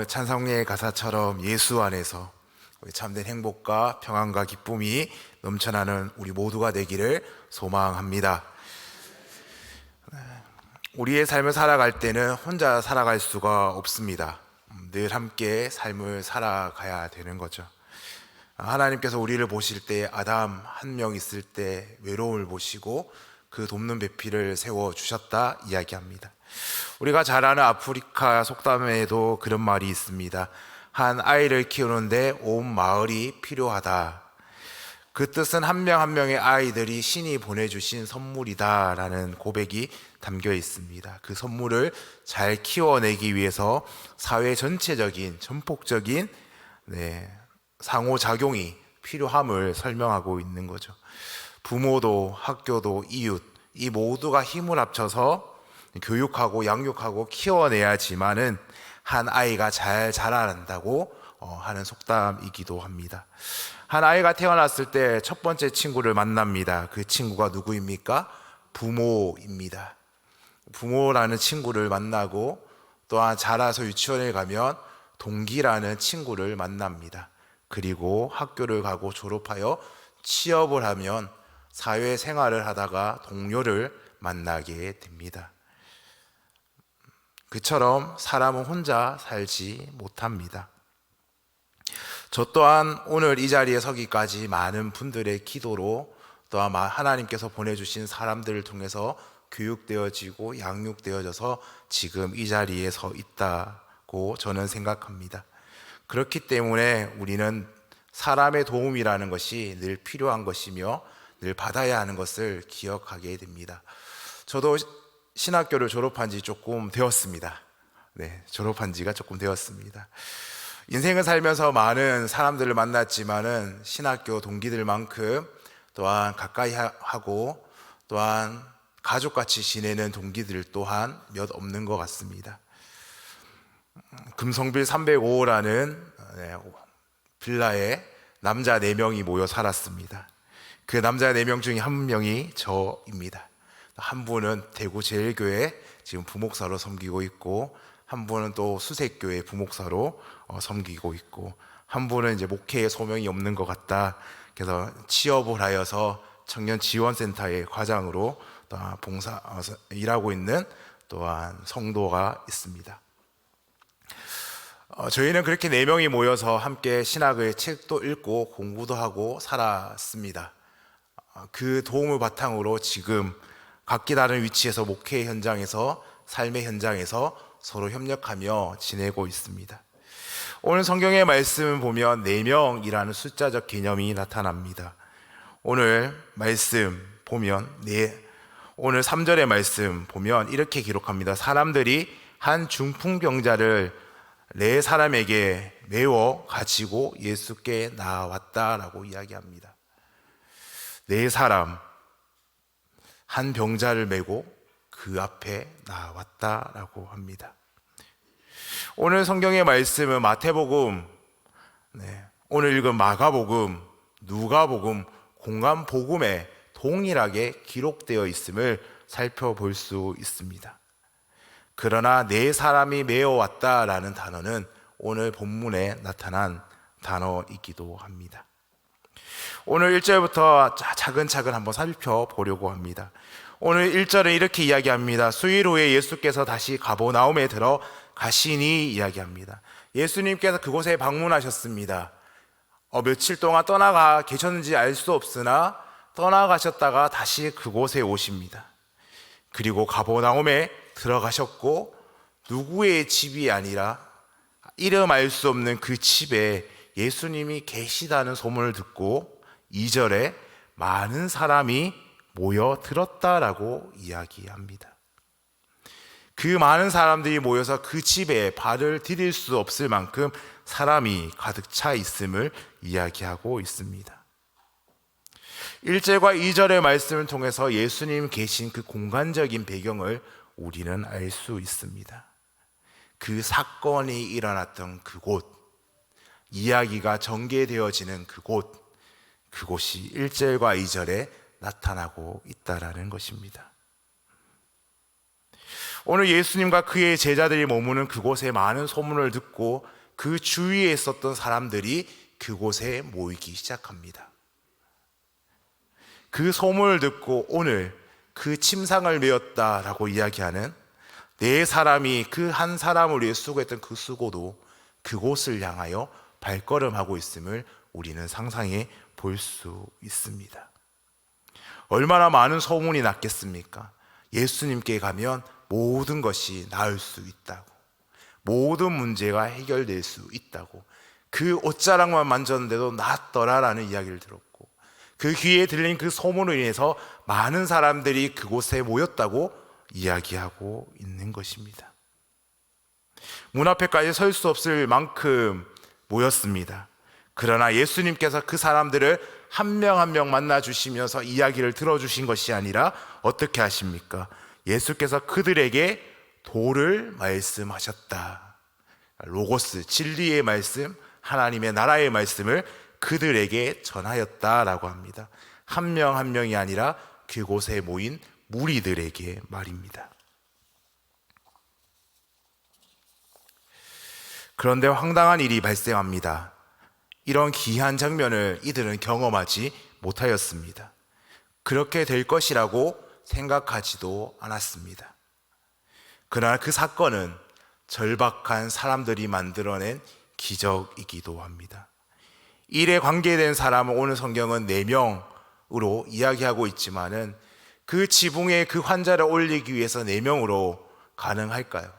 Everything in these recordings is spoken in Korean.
찬송의 가사처럼 예수 안에서 참된 행복과 평안과 기쁨이 넘쳐나는 우리 모두가 되기를 소망합니다. 우리의 삶을 살아갈 때는 혼자 살아갈 수가 없습니다. 늘 함께 삶을 살아가야 되는 거죠. 하나님께서 우리를 보실 때 아담 한 명 있을 때 외로움을 보시고 그 돕는 배필을 세워주셨다 이야기합니다. 우리가 잘 아는 아프리카 속담에도 그런 말이 있습니다. 한 아이를 키우는데 온 마을이 필요하다. 그 뜻은 한 명 한 명의 아이들이 신이 보내주신 선물이다 라는 고백이 담겨 있습니다. 그 선물을 잘 키워내기 위해서 사회 전체적인 전폭적인 상호작용이 필요함을 설명하고 있는 거죠. 부모도 학교도 이웃 이 모두가 힘을 합쳐서 교육하고 양육하고 키워내야지만은 한 아이가 잘 자라난다고 하는 속담이기도 합니다. 한 아이가 태어났을 때 첫 번째 친구를 만납니다. 그 친구가 누구입니까? 부모입니다. 부모라는 친구를 만나고 또한 자라서 유치원에 가면 동기라는 친구를 만납니다. 그리고 학교를 가고 졸업하여 취업을 하면 사회생활을 하다가 동료를 만나게 됩니다. 그처럼 사람은 혼자 살지 못합니다. 저 또한 오늘 이 자리에 서기까지 많은 분들의 기도로 또한 하나님께서 보내주신 사람들을 통해서 교육되어지고 양육되어져서 지금 이 자리에 서 있다고 저는 생각합니다. 그렇기 때문에 우리는 사람의 도움이라는 것이 늘 필요한 것이며 늘 받아야 하는 것을 기억하게 됩니다. 저도 신학교를 졸업한 지 조금 되었습니다. 졸업한 지가 조금 되었습니다. 인생을 살면서 많은 사람들을 만났지만은 신학교 동기들만큼 또한 가까이 하고 또한 가족같이 지내는 동기들 또한 몇 없는 것 같습니다. 금성빌 305호라는 빌라에 남자 4명이 모여 살았습니다. 그 남자 4명 중에 한 명이 저입니다. 한 분은 대구 제일교회 지금 부목사로 섬기고 있고, 한 분은 또 수색교회 부목사로 섬기고 있고, 한 분은 이제 목회에 소명이 없는 것 같다. 그래서 취업을 하여서 청년지원센터의 과장으로 일하고 있는 또한 성도가 있습니다. 저희는 그렇게 4명이 모여서 함께 신학의 책도 읽고 공부도 하고 살았습니다. 그 도움을 바탕으로 지금 각기 다른 위치에서 목회 현장에서 삶의 현장에서 서로 협력하며 지내고 있습니다. 오늘 성경의 말씀을 보면 4명이라는 숫자적 개념이 나타납니다. 오늘 말씀 보면 오늘 3절의 말씀 보면 이렇게 기록합니다. 사람들이 한 중풍병자를 4사람에게 메워 가지고 예수께 나왔다라고 이야기합니다. 4사람 한 병자를 메고 그 앞에 나왔다라고 합니다. 오늘 성경의 말씀은 마태복음, 오늘 읽은 마가복음, 누가복음, 공관복음에 동일하게 기록되어 있음을 살펴볼 수 있습니다. 그러나 4사람이 메어왔다라는 단어는 오늘 본문에 나타난 단어이기도 합니다. 오늘 1절부터 차근차근 한번 살펴보려고 합니다. 오늘 1절은 이렇게 이야기합니다. 수일 후에 예수께서 다시 가버나움에 들어가시니 이야기합니다. 예수님께서 그곳에 방문하셨습니다. 며칠 동안 떠나가 계셨는지 알 수 없으나 떠나가셨다가 다시 그곳에 오십니다. 그리고 가버나움에 들어가셨고 누구의 집이 아니라 이름 알 수 없는 그 집에 예수님이 계시다는 소문을 듣고 2절에 많은 사람이 모여들었다라고 이야기합니다. 그 많은 사람들이 모여서 그 집에 발을 디딜 수 없을 만큼 사람이 가득 차 있음을 이야기하고 있습니다. 1절과 2절의 말씀을 통해서 예수님 계신 그 공간적인 배경을 우리는 알 수 있습니다. 그 사건이 일어났던 그곳, 이야기가 전개되어지는 그곳이 1절과 2절에 나타나고 있다라는 것입니다. 오늘 예수님과 그의 제자들이 머무는 그곳에 많은 소문을 듣고 그 주위에 있었던 사람들이 그곳에 모이기 시작합니다. 그 소문을 듣고 오늘 그 침상을 메었다라고 이야기하는 네 사람이 그 한 사람을 위해 수고했던 그 수고도 그곳을 향하여 발걸음하고 있음을 우리는 상상해 볼 수 있습니다. 얼마나 많은 소문이 났겠습니까? 예수님께 가면 모든 것이 나을 수 있다고, 모든 문제가 해결될 수 있다고, 그 옷자락만 만졌는데도 낫더라라는 이야기를 들었고, 그 귀에 들린 그 소문으로 인해서 많은 사람들이 그곳에 모였다고 이야기하고 있는 것입니다. 문 앞에까지 설 수 없을 만큼 모였습니다. 그러나 예수님께서 그 사람들을 한 명 한 명 만나주시면서 이야기를 들어주신 것이 아니라 어떻게 하십니까? 예수께서 그들에게 도를 말씀하셨다. 로고스, 진리의 말씀, 하나님의 나라의 말씀을 그들에게 전하였다라고 합니다. 한 명 한 명이 아니라 그곳에 모인 무리들에게 말입니다. 그런데 황당한 일이 발생합니다. 이런 기이한 장면을 이들은 경험하지 못하였습니다. 그렇게 될 것이라고 생각하지도 않았습니다. 그러나 그 사건은 절박한 사람들이 만들어낸 기적이기도 합니다. 일에 관계된 사람은 오늘 성경은 4명으로 이야기하고 있지만은 그 지붕에 그 환자를 올리기 위해서 4명으로 가능할까요?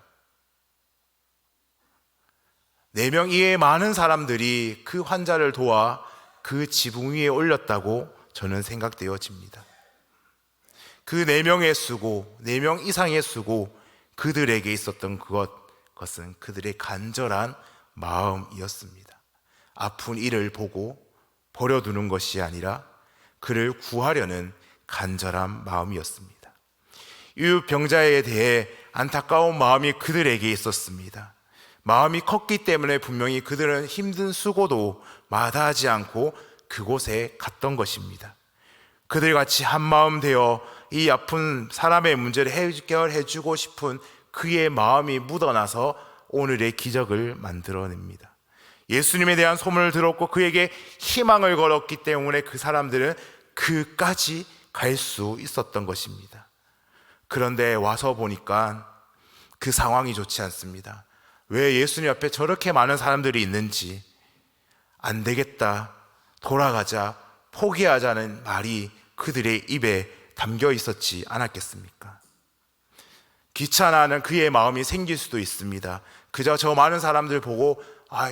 4명 이외에 많은 사람들이 그 환자를 도와 그 지붕 위에 올렸다고 저는 생각되어집니다. 그 4명의 수고, 4명 이상의 수고, 그들에게 있었던 그것은 그들의 간절한 마음이었습니다. 아픈 이를 보고 버려두는 것이 아니라 그를 구하려는 간절한 마음이었습니다. 이 병자에 대해 안타까운 마음이 그들에게 있었습니다. 마음이 컸기 때문에 분명히 그들은 힘든 수고도 마다하지 않고 그곳에 갔던 것입니다. 그들같이 한마음 되어 이 아픈 사람의 문제를 해결해 주고 싶은 그의 마음이 묻어나서 오늘의 기적을 만들어냅니다. 예수님에 대한 소문을 들었고 그에게 희망을 걸었기 때문에 그 사람들은 그까지 갈 수 있었던 것입니다. 그런데 와서 보니까 그 상황이 좋지 않습니다. 왜 예수님 앞에 저렇게 많은 사람들이 있는지, 안 되겠다, 돌아가자, 포기하자는 말이 그들의 입에 담겨 있었지 않았겠습니까? 귀찮아하는 그의 마음이 생길 수도 있습니다. 그저 저 많은 사람들 보고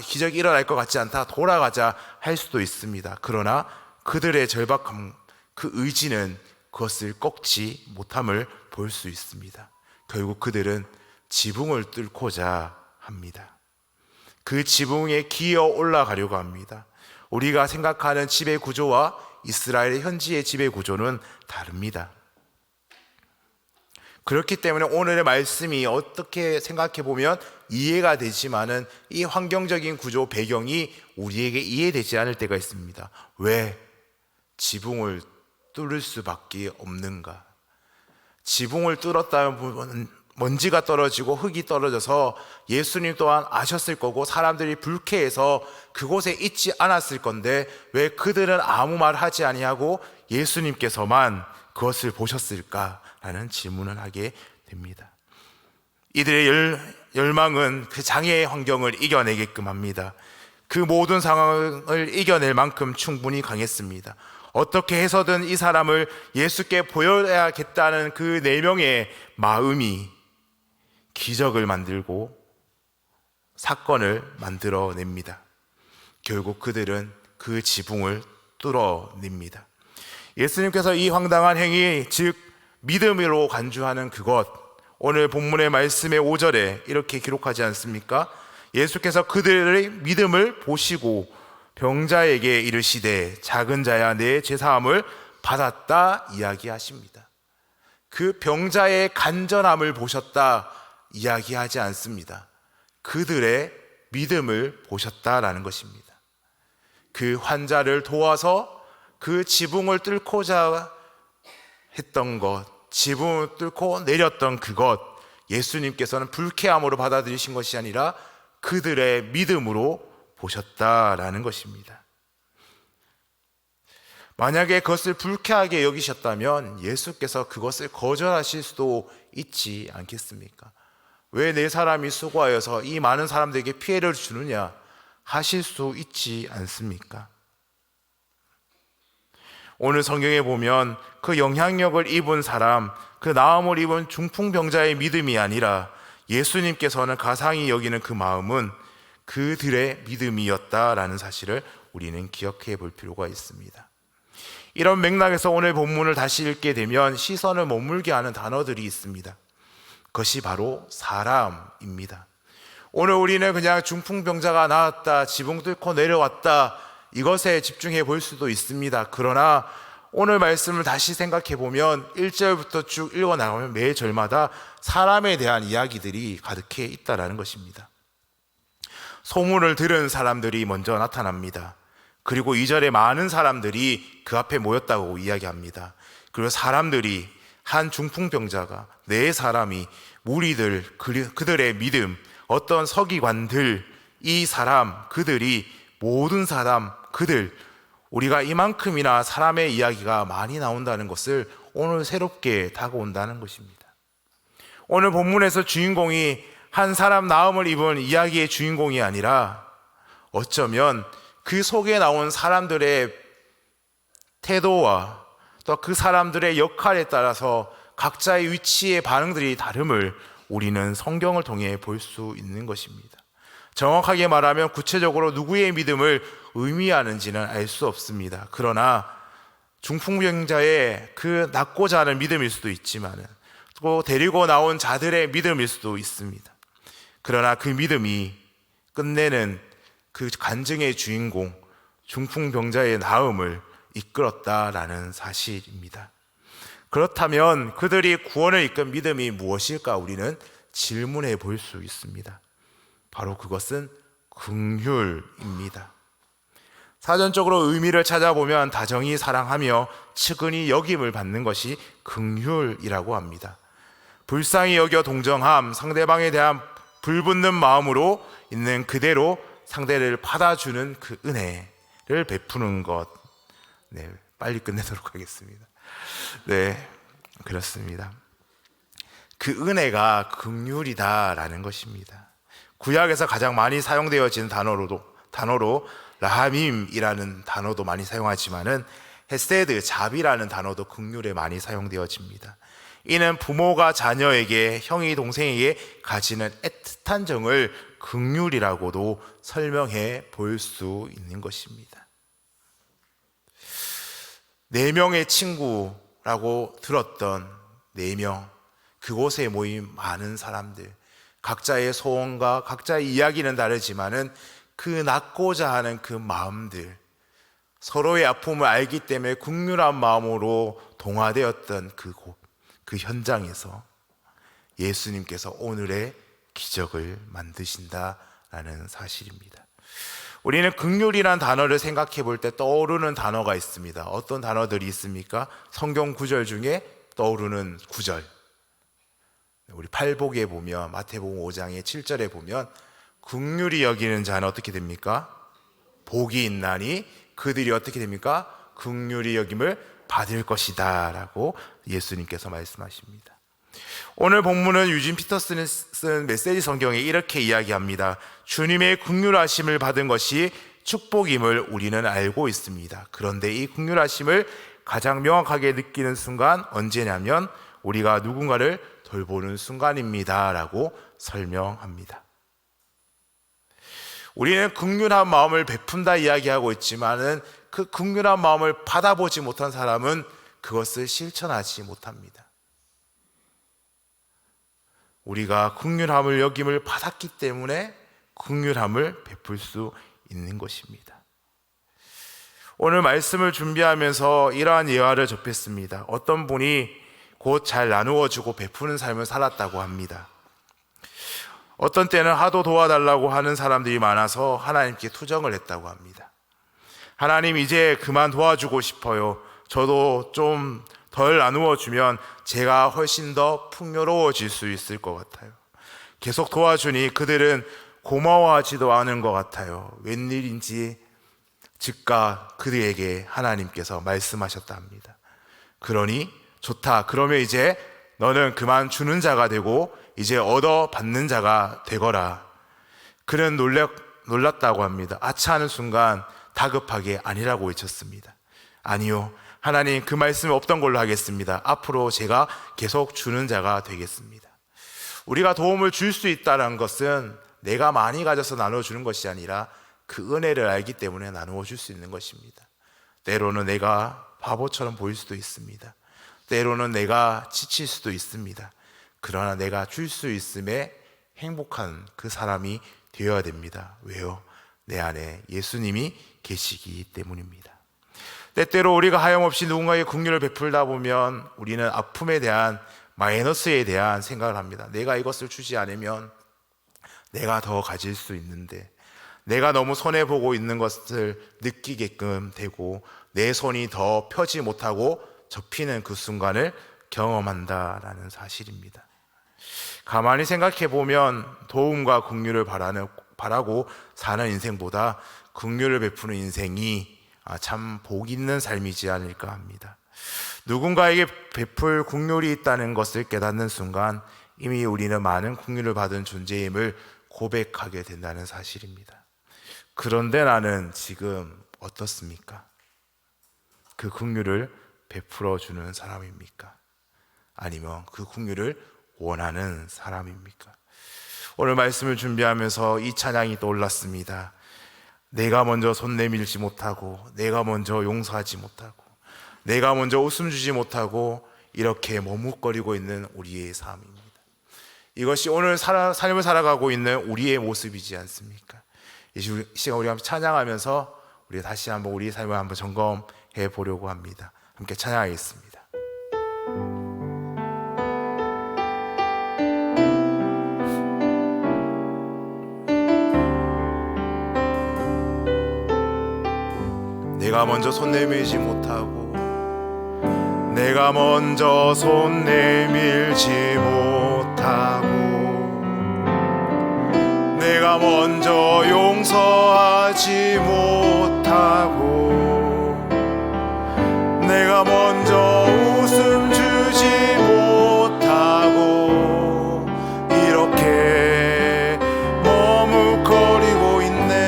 기적이 일어날 것 같지 않다, 돌아가자 할 수도 있습니다. 그러나 그들의 절박함, 그 의지는 그것을 꺾지 못함을 볼 수 있습니다. 결국 그들은 지붕을 뚫고자 합니다. 그 지붕에 기어 올라가려고 합니다. 우리가 생각하는 지배 구조와 이스라엘의 현지의 지배 구조는 다릅니다. 그렇기 때문에 오늘의 말씀이 어떻게 생각해 보면 이해가 되지만은 이 환경적인 구조 배경이 우리에게 이해되지 않을 때가 있습니다. 왜 지붕을 뚫을 수밖에 없는가? 지붕을 뚫었다면 먼지가 떨어지고 흙이 떨어져서 예수님 또한 아셨을 거고 사람들이 불쾌해서 그곳에 있지 않았을 건데 왜 그들은 아무 말 하지 아니하고 예수님께서만 그것을 보셨을까라는 질문을 하게 됩니다. 이들의 열망은 그 장애의 환경을 이겨내게끔 합니다. 그 모든 상황을 이겨낼 만큼 충분히 강했습니다. 어떻게 해서든 이 사람을 예수께 보여야겠다는 그 4명의 마음이 기적을 만들고 사건을 만들어냅니다. 결국 그들은 그 지붕을 뚫어냅니다. 예수님께서 이 황당한 행위, 즉 믿음으로 간주하는 그것, 오늘 본문의 말씀의 5절에 이렇게 기록하지 않습니까? 예수께서 그들의 믿음을 보시고 병자에게 이르시되 작은 자야 내 죄사함을 받았다 이야기하십니다. 그 병자의 간절함을 보셨다 이야기하지 않습니다. 그들의 믿음을 보셨다라는 것입니다. 그 환자를 도와서 그 지붕을 뚫고자 했던 것, 지붕을 뚫고 내렸던 그것, 예수님께서는 불쾌함으로 받아들이신 것이 아니라 그들의 믿음으로 보셨다라는 것입니다. 만약에 그것을 불쾌하게 여기셨다면 예수께서 그것을 거절하실 수도 있지 않겠습니까? 왜 내 사람이 수고하여서 이 많은 사람들에게 피해를 주느냐 하실 수 있지 않습니까? 오늘 성경에 보면 그 영향력을 입은 사람, 그 나음을 입은 중풍병자의 믿음이 아니라 예수님께서는 가상히 여기는 그 마음은 그들의 믿음이었다라는 사실을 우리는 기억해 볼 필요가 있습니다. 이런 맥락에서 오늘 본문을 다시 읽게 되면 시선을 머물게 하는 단어들이 있습니다. 그것이 바로 사람입니다. 오늘 우리는 그냥 중풍병자가 나았다, 지붕 뚫고 내려왔다, 이것에 집중해 볼 수도 있습니다. 그러나 오늘 말씀을 다시 생각해 보면 1절부터 쭉 읽어 나가면 매 절마다 사람에 대한 이야기들이 가득해 있다는 것입니다. 소문을 들은 사람들이 먼저 나타납니다. 그리고 2절에 많은 사람들이 그 앞에 모였다고 이야기합니다. 그리고 사람들이 한 중풍병자가 네 사람이 무리들, 그들의 믿음, 어떤 서기관들, 이 사람, 그들이 모든 사람, 그들, 우리가 이만큼이나 사람의 이야기가 많이 나온다는 것을 오늘 새롭게 다가온다는 것입니다. 오늘 본문에서 주인공이 한 사람 나음을 입은 이야기의 주인공이 아니라 어쩌면 그 속에 나온 사람들의 태도와 또 그 사람들의 역할에 따라서 각자의 위치의 반응들이 다름을 우리는 성경을 통해 볼 수 있는 것입니다. 정확하게 말하면 구체적으로 누구의 믿음을 의미하는지는 알 수 없습니다. 그러나 중풍병자의 그 낫고자 하는 믿음일 수도 있지만 또 데리고 나온 자들의 믿음일 수도 있습니다. 그러나 그 믿음이 끝내는 그 간증의 주인공 중풍병자의 나음을 이끌었다라는 사실입니다. 그렇다면 그들이 구원을 이끈 믿음이 무엇일까 우리는 질문해 볼 수 있습니다. 바로 그것은 긍휼입니다. 사전적으로 의미를 찾아보면 다정히 사랑하며 측은히 여김을 받는 것이 긍휼이라고 합니다. 불쌍히 여겨 동정함, 상대방에 대한 불붙는 마음으로 있는 그대로 상대를 받아주는 그 은혜를 베푸는 것. 네, 빨리 끝내도록 하겠습니다. 네, 그렇습니다. 그 은혜가 긍휼이다라는 것입니다. 구약에서 가장 많이 사용되어지는 단어로 라함임이라는 단어도 많이 사용하지만은 헤세드, 자비라는 단어도 긍휼에 많이 사용되어집니다. 이는 부모가 자녀에게, 형이 동생에게 가지는 애틋한 정을 긍휼이라고도 설명해 볼 수 있는 것입니다. 4명의 친구라고 들었던 4명, 그곳에 모인 많은 사람들, 각자의 소원과 각자의 이야기는 다르지만은 그 낫고자 하는 그 마음들, 서로의 아픔을 알기 때문에 긍휼한 마음으로 동화되었던 그 현장에서 예수님께서 오늘의 기적을 만드신다라는 사실입니다. 우리는 긍휼이라는 단어를 생각해 볼 때 떠오르는 단어가 있습니다. 어떤 단어들이 있습니까? 성경 구절 중에 떠오르는 구절. 우리 팔복에 보면 마태복음 5장의 7절에 보면 긍휼히 여기는 자는 어떻게 됩니까? 복이 있나니 그들이 어떻게 됩니까? 긍휼히 여김을 받을 것이다 라고 예수님께서 말씀하십니다. 오늘 본문은 유진 피터슨이 쓴 메시지 성경에 이렇게 이야기합니다. 주님의 긍휼하심을 받은 것이 축복임을 우리는 알고 있습니다. 그런데 이 긍휼하심을 가장 명확하게 느끼는 순간 언제냐면 우리가 누군가를 돌보는 순간입니다 라고 설명합니다. 우리는 긍휼한 마음을 베푼다 이야기하고 있지만은 그 긍휼한 마음을 받아보지 못한 사람은 그것을 실천하지 못합니다. 우리가 긍휼함을 여김을 받았기 때문에 긍휼함을 베풀 수 있는 것입니다. 오늘 말씀을 준비하면서 이러한 예화를 접했습니다. 어떤 분이 곧 잘 나누어주고 베푸는 삶을 살았다고 합니다. 어떤 때는 하도 도와달라고 하는 사람들이 많아서 하나님께 투정을 했다고 합니다. 하나님, 이제 그만 도와주고 싶어요. 저도 좀 덜 나누어 주면 제가 훨씬 더 풍요로워질 수 있을 것 같아요. 계속 도와주니 그들은 고마워하지도 않은 것 같아요. 웬일인지 즉각 그들에게 하나님께서 말씀하셨다 합니다. 그러니 좋다. 그러면 이제 너는 그만 주는 자가 되고 이제 얻어 받는 자가 되거라. 그는 놀랐다고 합니다. 아차 하는 순간 다급하게 아니라고 외쳤습니다. 아니요, 하나님, 그 말씀이 없던 걸로 하겠습니다. 앞으로 제가 계속 주는 자가 되겠습니다. 우리가 도움을 줄 수 있다는 것은 내가 많이 가져서 나눠주는 것이 아니라 그 은혜를 알기 때문에 나누어 줄 수 있는 것입니다. 때로는 내가 바보처럼 보일 수도 있습니다. 때로는 내가 지칠 수도 있습니다. 그러나 내가 줄 수 있음에 행복한 그 사람이 되어야 됩니다. 왜요? 내 안에 예수님이 계시기 때문입니다. 때때로 우리가 하염없이 누군가에게 긍휼을 베풀다 보면 우리는 아픔에 대한 마이너스에 대한 생각을 합니다. 내가 이것을 주지 않으면 내가 더 가질 수 있는데, 내가 너무 손해보고 있는 것을 느끼게끔 되고 내 손이 더 펴지 못하고 접히는 그 순간을 경험한다라는 사실입니다. 가만히 생각해 보면 도움과 긍휼을 바라고 사는 인생보다 긍휼을 베푸는 인생이 참 복 있는 삶이지 않을까 합니다. 누군가에게 베풀 긍휼이 있다는 것을 깨닫는 순간 이미 우리는 많은 긍휼을 받은 존재임을 고백하게 된다는 사실입니다. 그런데 나는 지금 어떻습니까? 그 긍휼을 베풀어 주는 사람입니까? 아니면 그 긍휼을 원하는 사람입니까? 오늘 말씀을 준비하면서 이 찬양이 떠올랐습니다. 내가 먼저 손 내밀지 못하고, 내가 먼저 용서하지 못하고, 내가 먼저 웃음 주지 못하고 이렇게 머뭇거리고 있는 우리의 삶입니다. 이것이 오늘 삶을 살아가고 있는 우리의 모습이지 않습니까? 이 시간 우리 한번 찬양하면서 우리 다시 한번 우리의 삶을 한번 점검해 보려고 합니다. 함께 찬양하겠습니다. 내가 먼저 손 내밀지 못하고, 내가 먼저 손 내밀지 못하고, 내가 먼저 용서하지 못하고, 내가 먼저 웃음 주지 못하고 이렇게 머뭇거리고 있네.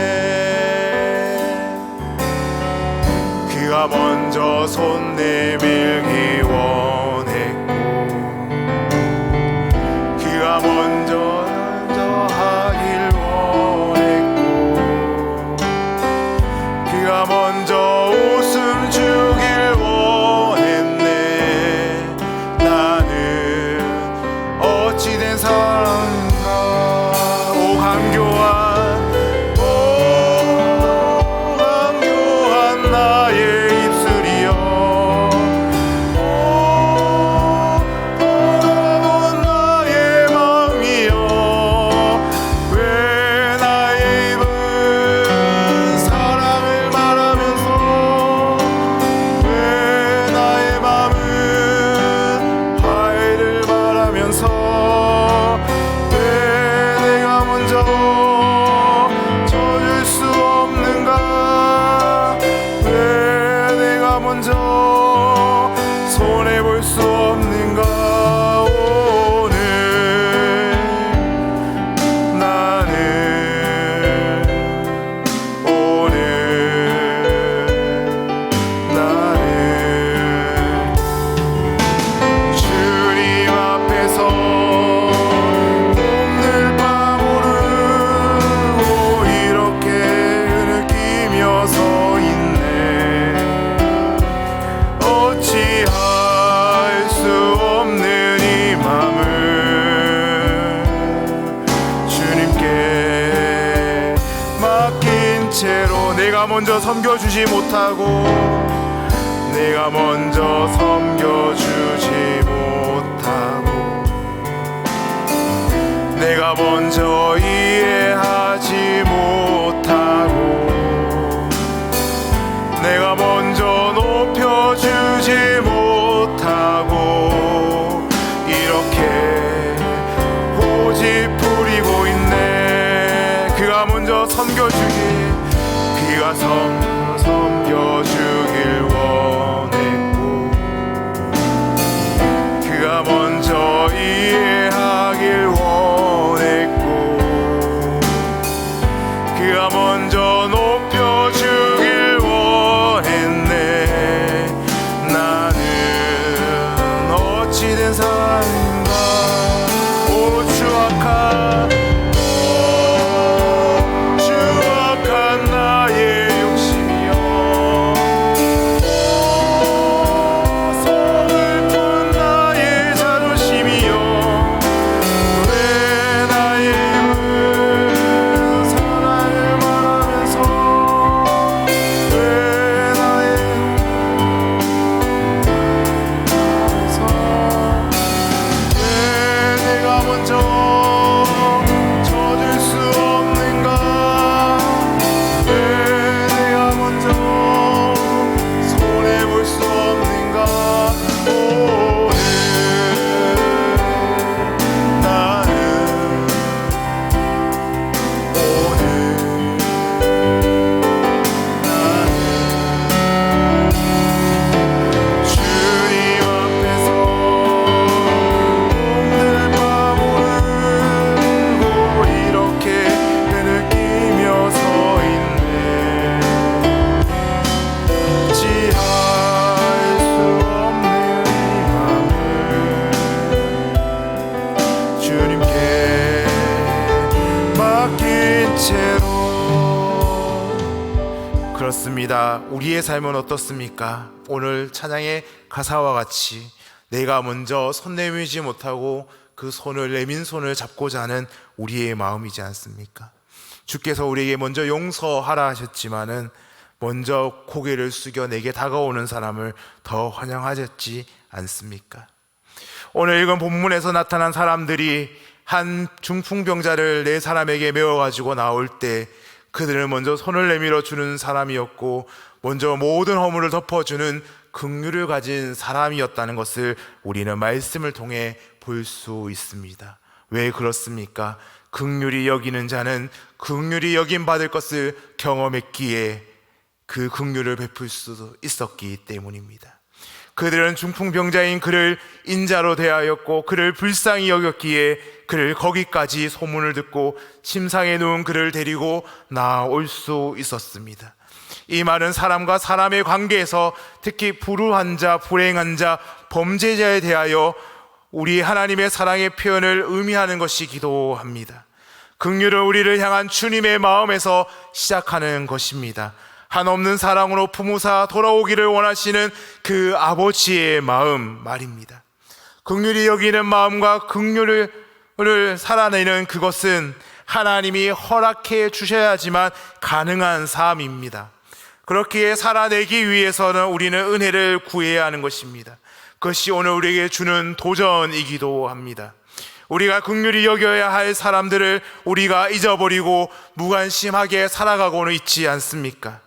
그가 먼저 손 내밀기 원했고, 그가 먼저 하길 원했고, 그가 먼저 웃음 주길 원했네. 나는 어찌된 사람인가. 오 강교한, 오 강교한 나의 입술이여, 오 돌아본 나의 마음이여. 왜 나의 입은 사랑을 말하면서, 왜 나의 마음은 화해를 바라면서, 왜 내가 먼저 져줄 수 없는가. 왜 내가 먼저 손해볼 수 없는가. 오늘 나는 주님 앞에서 오늘 밤으로 이렇게 느끼며 서 있네. 어찌할 수 없는 이 맘을 주님께 맡긴 채로, 내가 먼저 섬겨주지 못하고, 내가 먼저 섬겨주지 못하고, 내가 먼저 이해하지 못하고, 내가 먼저 높여주지 못하고, 섬겨주길, 그가 섬겨주길 원했고, 그가 먼저 이해하길 원했고, 그가 먼저 높여주길 원했네. 나는 어찌된 사람인가. 오 추악한 나의 욕심이여, 서글픈 나의 자존심이여, 왜 나의 입은 사랑을 말하면서, 왜 나의 말하면서, 왜 내가 먼저 젖을 수 없는가, 왜 내가 먼저 손해볼 수 없는가. 오늘 나는 주님 앞에서 오늘 밤 오르고 이렇게 느끼며 서 있네. 지할 수 없는 이 맘을 주님께 맡긴 채로. 그렇습니다. 우리의 삶은 어떻습니까? 오늘 찬양의 가사와 같이 내가 먼저 손 내밀지 못하고 그 손을, 내민 손을 잡고자 하는 우리의 마음이지 않습니까? 주께서 우리에게 먼저 용서하라 하셨지만은 먼저 고개를 숙여 내게 다가오는 사람을 더 환영하셨지 않습니까? 오늘 읽은 본문에서 나타난 사람들이 한 중풍병자를 네 사람에게 메워가지고 나올 때 그들은 먼저 손을 내밀어 주는 사람이었고, 먼저 모든 허물을 덮어주는 긍휼을 가진 사람이었다는 것을 우리는 말씀을 통해 볼 수 있습니다. 왜 그렇습니까? 긍휼히 여기는 자는 긍휼히 여김 받을 것을 경험했기에 그 긍휼을 베풀 수 있었기 때문입니다. 그들은 중풍병자인 그를 인자로 대하였고 그를 불쌍히 여겼기에 그를 거기까지 소문을 듣고 침상에 누운 그를 데리고 나올 수 있었습니다. 이 말은 사람과 사람의 관계에서 특히 불우한 자, 불행한 자, 범죄자에 대하여 우리 하나님의 사랑의 표현을 의미하는 것이기도 합니다. 긍휼은 우리를 향한 주님의 마음에서 시작하는 것입니다. 한없는 사랑으로 품으사 돌아오기를 원하시는 그 아버지의 마음 말입니다. 긍휼히 여기는 마음과 긍휼을 살아내는 그것은 하나님이 허락해 주셔야지만 가능한 삶입니다. 그렇게 살아내기 위해서는 우리는 은혜를 구해야 하는 것입니다. 그것이 오늘 우리에게 주는 도전이기도 합니다. 우리가 긍휼히 여겨야 할 사람들을 우리가 잊어버리고 무관심하게 살아가고는 있지 않습니까?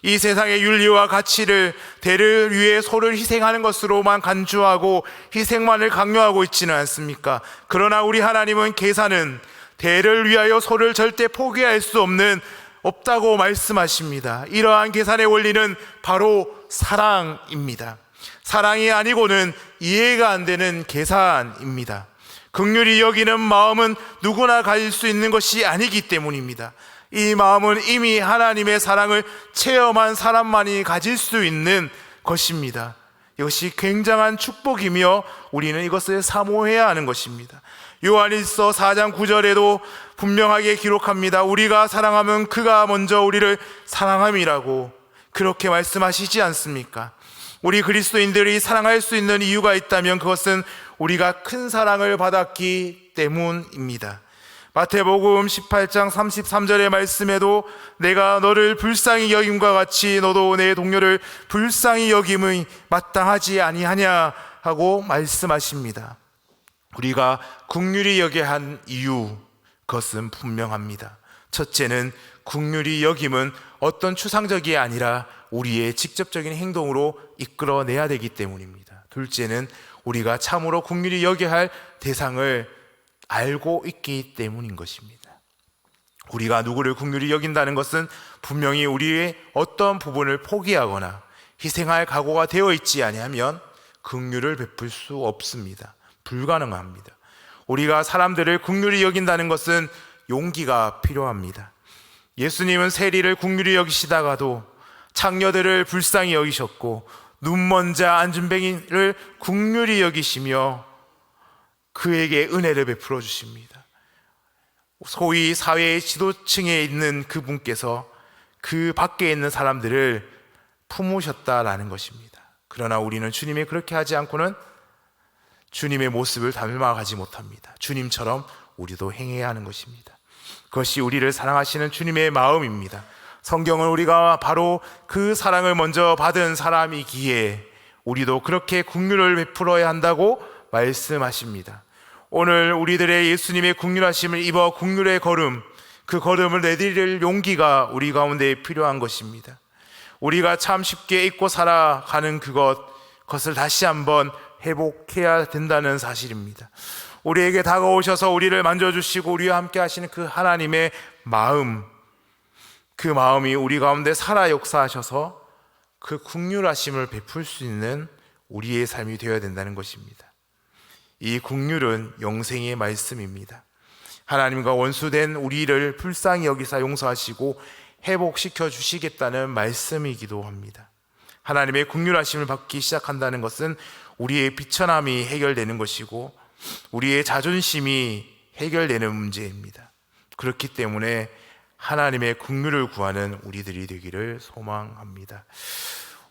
이 세상의 윤리와 가치를 대를 위해 소를 희생하는 것으로만 간주하고 희생만을 강요하고 있지는 않습니까? 그러나 우리 하나님은 계산은 대를 위하여 소를 절대 포기할 수 없다고 말씀하십니다. 이러한 계산의 원리는 바로 사랑입니다. 사랑이 아니고는 이해가 안 되는 계산입니다. 긍휼히 여기는 마음은 누구나 가질 수 있는 것이 아니기 때문입니다. 이 마음은 이미 하나님의 사랑을 체험한 사람만이 가질 수 있는 것입니다. 이것이 굉장한 축복이며 우리는 이것을 사모해야 하는 것입니다. 요한일서 4장 9절에도 분명하게 기록합니다. 우리가 사랑하면 그가 먼저 우리를 사랑함이라고 그렇게 말씀하시지 않습니까? 우리 그리스도인들이 사랑할 수 있는 이유가 있다면 그것은 우리가 큰 사랑을 받았기 때문입니다. 마태복음 18장 33절의 말씀에도 내가 너를 불쌍히 여김과 같이 너도 내 동료를 불쌍히 여김이 마땅하지 아니하냐 하고 말씀하십니다. 우리가 긍휼히 여겨야 한 이유, 그것은 분명합니다. 첫째는 긍휼히 여김은 어떤 추상적이 아니라 우리의 직접적인 행동으로 이끌어내야 되기 때문입니다. 둘째는 우리가 참으로 긍휼히 여겨야 할 대상을 알고 있기 때문인 것입니다. 우리가 누구를 긍휼히 여긴다는 것은 분명히 우리의 어떤 부분을 포기하거나 희생할 각오가 되어 있지 아니하면 긍휼을 베풀 수 없습니다. 불가능합니다. 우리가 사람들을 긍휼히 여긴다는 것은 용기가 필요합니다. 예수님은 세리를 긍휼히 여기시다가도 창녀들을 불쌍히 여기셨고 눈먼 자 안준뱅이를 긍휼히 여기시며 그에게 은혜를 베풀어 주십니다. 소위 사회의 지도층에 있는 그분께서 그 밖에 있는 사람들을 품으셨다라는 것입니다. 그러나 우리는 주님이 그렇게 하지 않고는 주님의 모습을 닮아가지 못합니다. 주님처럼 우리도 행해야 하는 것입니다. 그것이 우리를 사랑하시는 주님의 마음입니다. 성경은 우리가 바로 그 사랑을 먼저 받은 사람이기에 우리도 그렇게 긍휼을 베풀어야 한다고 말씀하십니다. 오늘 우리들의 예수님의 긍휼하심을 입어 긍휼의 걸음, 그 걸음을 내디딜 용기가 우리 가운데 필요한 것입니다. 우리가 참 쉽게 잊고 살아가는 그것을 다시 한번 회복해야 된다는 사실입니다. 우리에게 다가오셔서 우리를 만져주시고 우리와 함께 하시는 그 하나님의 마음, 그 마음이 우리 가운데 살아 역사하셔서 그 긍휼하심을 베풀 수 있는 우리의 삶이 되어야 된다는 것입니다. 이 긍휼은 영생의 말씀입니다. 하나님과 원수된 우리를 불쌍히 여기사 용서하시고 회복시켜 주시겠다는 말씀이기도 합니다. 하나님의 긍휼하심을 받기 시작한다는 것은 우리의 비천함이 해결되는 것이고 우리의 자존심이 해결되는 문제입니다. 그렇기 때문에 하나님의 긍휼을 구하는 우리들이 되기를 소망합니다.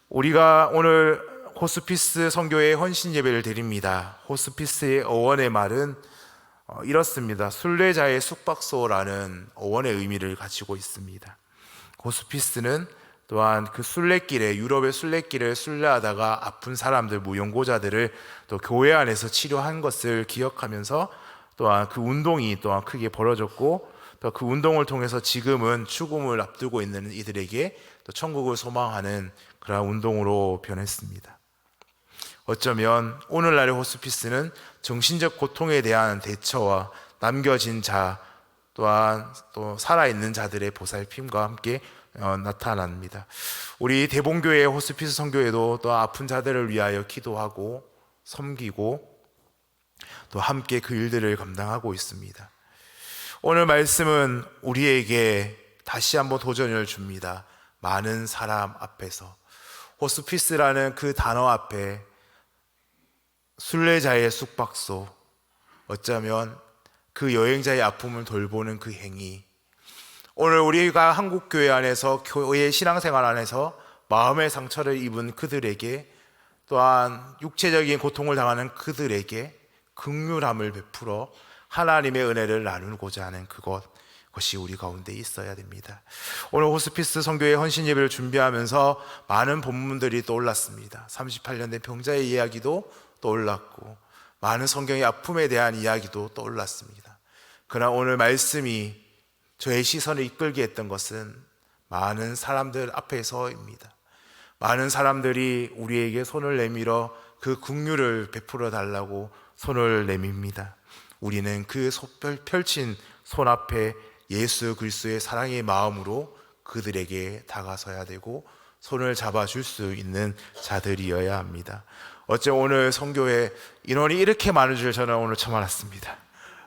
우리가 오늘 호스피스 선교회 헌신 예배를 드립니다. 호스피스의 어원의 말은 이렇습니다. 순례자의 숙박소라는 어원의 의미를 가지고 있습니다. 호스피스는 또한 그 순례길에, 유럽의 순례길을 순례하다가 아픈 사람들, 무용고자들을 또 교회 안에서 치료한 것을 기억하면서 또한 그 운동이 또한 크게 벌어졌고 또 그 운동을 통해서 지금은 죽음을 앞두고 있는 이들에게 또 천국을 소망하는 그런 운동으로 변했습니다. 어쩌면 오늘날의 호스피스는 정신적 고통에 대한 대처와 남겨진 자 또한 또 살아있는 자들의 보살핌과 함께 나타납니다. 우리 대봉교회 호스피스 선교회도 또 아픈 자들을 위하여 기도하고 섬기고 또 함께 그 일들을 감당하고 있습니다. 오늘 말씀은 우리에게 다시 한번 도전을 줍니다. 많은 사람 앞에서 호스피스라는 그 단어 앞에 순례자의 숙박소, 어쩌면 그 여행자의 아픔을 돌보는 그 행위, 오늘 우리가 한국교회 안에서 교회 신앙생활 안에서 마음의 상처를 입은 그들에게 또한 육체적인 고통을 당하는 그들에게 긍휼함을 베풀어 하나님의 은혜를 나누고자 하는 그것이 우리 가운데 있어야 됩니다. 오늘 호스피스 선교회 헌신 예배를 준비하면서 많은 본문들이 떠올랐습니다. 38년 된 병자의 이야기도 떠올랐고 많은 성경의 아픔에 대한 이야기도 떠올랐습니다. 그러나 오늘 말씀이 저의 시선을 이끌게 했던 것은 많은 사람들 앞에서입니다. 많은 사람들이 우리에게 손을 내밀어 그 긍휼을 베풀어 달라고 손을 내밉니다. 우리는 그 펼친 손 앞에 예수 그리스도의 사랑의 마음으로 그들에게 다가서야 되고 손을 잡아줄 수 있는 자들이어야 합니다. 어째 오늘 선교회 인원이 이렇게 많은 줄 저는 오늘 처음 알았습니다.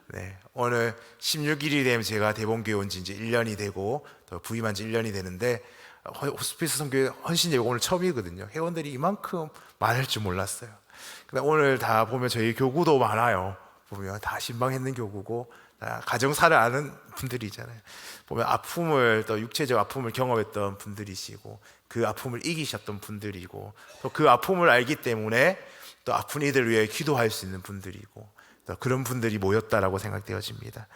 네, 오늘 16일이 되면 제가 대봉교회 온 지 이제 1년이 되고 또 부임한 지 1년이 되는데 호스피스 선교회 헌신 예배 오늘 처음이거든요. 회원들이 이만큼 많을 줄 몰랐어요. 근데 오늘 다 보면 저희 교구도 많아요. 보면 다 신방했는 교구고 다 가정사를 아는 분들이잖아요. 보면 아픔을 또 육체적 아픔을 경험했던 분들이시고 그 아픔을 이기셨던 분들이고 또 그 아픔을 알기 때문에 또 아픈 이들을 위해 기도할 수 있는 분들이고 또 그런 분들이 모였다라고 생각되어집니다.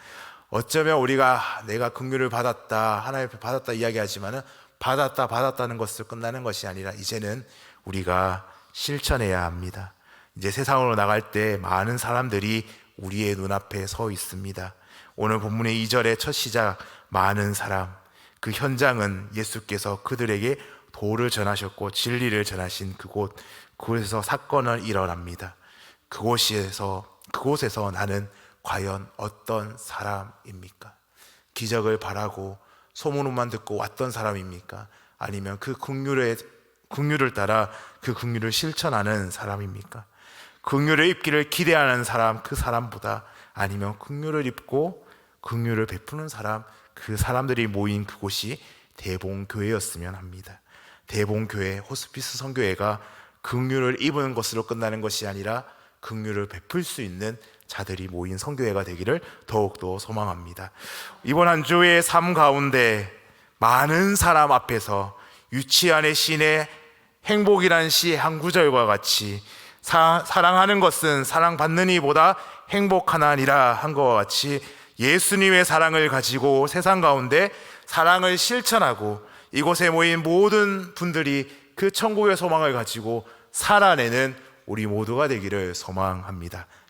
어쩌면 우리가 내가 긍휼을 받았다, 하나님 받았다 이야기하지만은 받았다는 것을 끝나는 것이 아니라 이제는 우리가 실천해야 합니다. 이제 세상으로 나갈 때 많은 사람들이 우리의 눈앞에 서 있습니다. 오늘 본문의 2절의 첫 시작 많은 사람, 그 현장은 예수께서 그들에게 도를 전하셨고 진리를 전하신 그곳에서 사건은 일어납니다. 그곳에서 나는 과연 어떤 사람입니까? 기적을 바라고 소문만 듣고 왔던 사람입니까? 아니면 그 긍휼을 따라 그 긍휼을 실천하는 사람입니까? 긍휼을 입기를 기대하는 사람, 그 사람보다, 아니면 긍휼을 입고 긍휼을 베푸는 사람, 그 사람들이 모인 그곳이 대봉교회였으면 합니다. 대봉교회, 호스피스 선교회가 긍휼을 입은 것으로 끝나는 것이 아니라 긍휼을 베풀 수 있는 자들이 모인 선교회가 되기를 더욱더 소망합니다. 이번 한 주의 삶 가운데 많은 사람 앞에서 유치한의 시의 행복이란 시 한 구절과 같이 사랑하는 것은 사랑받는 이보다 행복하나니라 한 것과 같이 예수님의 사랑을 가지고 세상 가운데 사랑을 실천하고 이곳에 모인 모든 분들이 그 천국의 소망을 가지고 살아내는 우리 모두가 되기를 소망합니다.